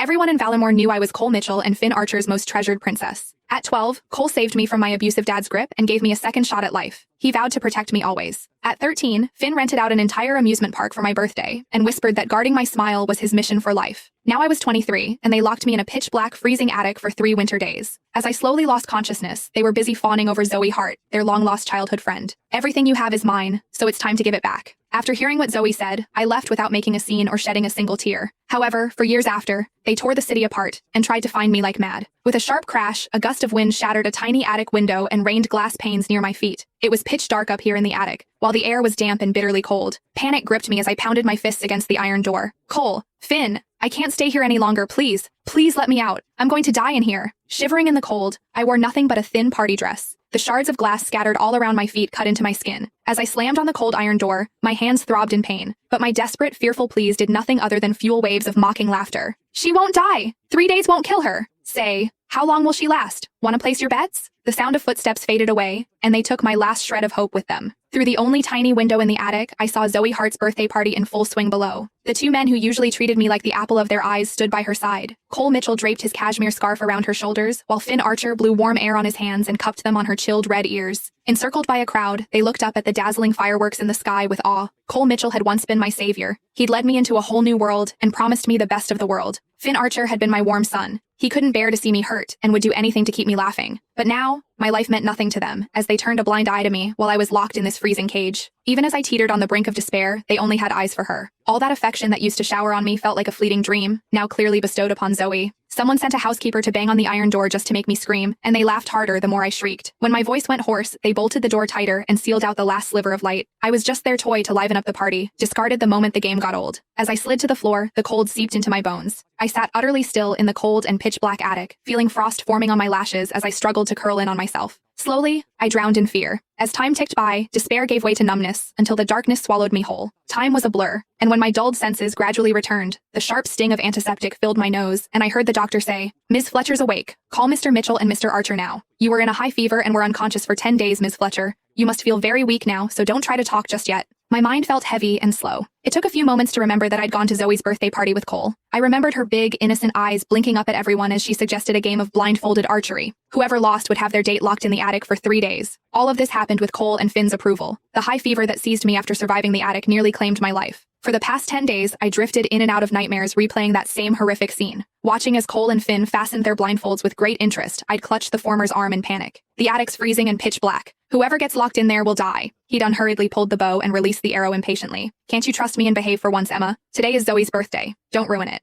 Everyone in Valimore knew I was Cole Mitchell and Finn Archer's most treasured princess. At 12, Cole saved me from my abusive dad's grip and gave me a second shot at life. He vowed to protect me always. At 13, Finn rented out an entire amusement park for my birthday and whispered that guarding my smile was his mission for life. Now I was 23, and they locked me in a pitch-black, freezing attic for 3 winter days. As I slowly lost consciousness, they were busy fawning over Zoe Hart, their long-lost childhood friend. Everything you have is mine, so it's time to give it back. After hearing what Zoe said, I left without making a scene or shedding a single tear. However, for years after, they tore the city apart and tried to find me like mad. With a sharp crash, a gust of wind shattered a tiny attic window and rained glass panes near my feet. It was pitch dark up here in the attic, while the air was damp and bitterly cold. Panic gripped me as I pounded my fists against the iron door. Cole, Finn, I can't stay here any longer, please. Please let me out. I'm going to die in here. Shivering in the cold, I wore nothing but a thin party dress. The shards of glass scattered all around my feet cut into my skin. As I slammed on the cold iron door, my hands throbbed in pain, but my desperate, fearful pleas did nothing other than fuel waves of mocking laughter. She won't die. 3 days won't kill her. Say, how long will she last? Want to place your bets? The sound of footsteps faded away, and they took my last shred of hope with them. Through the only tiny window in the attic, I saw Zoe Hart's birthday party in full swing below. The 2 men who usually treated me like the apple of their eyes stood by her side. Cole Mitchell draped his cashmere scarf around her shoulders, while Finn Archer blew warm air on his hands and cupped them on her chilled red ears. Encircled by a crowd, they looked up at the dazzling fireworks in the sky with awe. Cole Mitchell had once been my savior. He'd led me into a whole new world and promised me the best of the world. Finn Archer had been my warm sun. He couldn't bear to see me hurt and would do anything to keep me laughing. But now, my life meant nothing to them, as they turned a blind eye to me while I was locked in this freezing cage. Even as I teetered on the brink of despair, they only had eyes for her. All that affection that used to shower on me felt like a fleeting dream, now clearly bestowed upon Zoe. Someone sent a housekeeper to bang on the iron door just to make me scream, and they laughed harder the more I shrieked. When my voice went hoarse, they bolted the door tighter and sealed out the last sliver of light. I was just their toy to liven up the party, discarded the moment the game got old. As I slid to the floor, the cold seeped into my bones. I sat utterly still in the cold and pitch-black attic, feeling frost forming on my lashes as I struggled to curl in on myself. Slowly, I drowned in fear. As time ticked by, despair gave way to numbness until the darkness swallowed me whole. Time was a blur, and when my dulled senses gradually returned, the sharp sting of antiseptic filled my nose, and I heard the doctor say, "Ms. Fletcher's awake. Call Mr. Mitchell and Mr. Archer now. You were in a high fever and were unconscious for 10 days, Ms. Fletcher. You must feel very weak now, so don't try to talk just yet." My mind felt heavy and slow. It took a few moments to remember that I'd gone to Zoe's birthday party with Cole. I remembered her big, innocent eyes blinking up at everyone as she suggested a game of blindfolded archery. Whoever lost would have their date locked in the attic for 3 days. All of this happened with Cole and Finn's approval. The high fever that seized me after surviving the attic nearly claimed my life. For the past 10 days, I drifted in and out of nightmares replaying that same horrific scene. Watching as Cole and Finn fastened their blindfolds with great interest, I'd clutched the former's arm in panic. The attic's freezing and pitch black. Whoever gets locked in there will die. He'd unhurriedly pulled the bow and released the arrow impatiently. Can't you trust me and behave for once, Emma? Today is Zoe's birthday. Don't ruin it.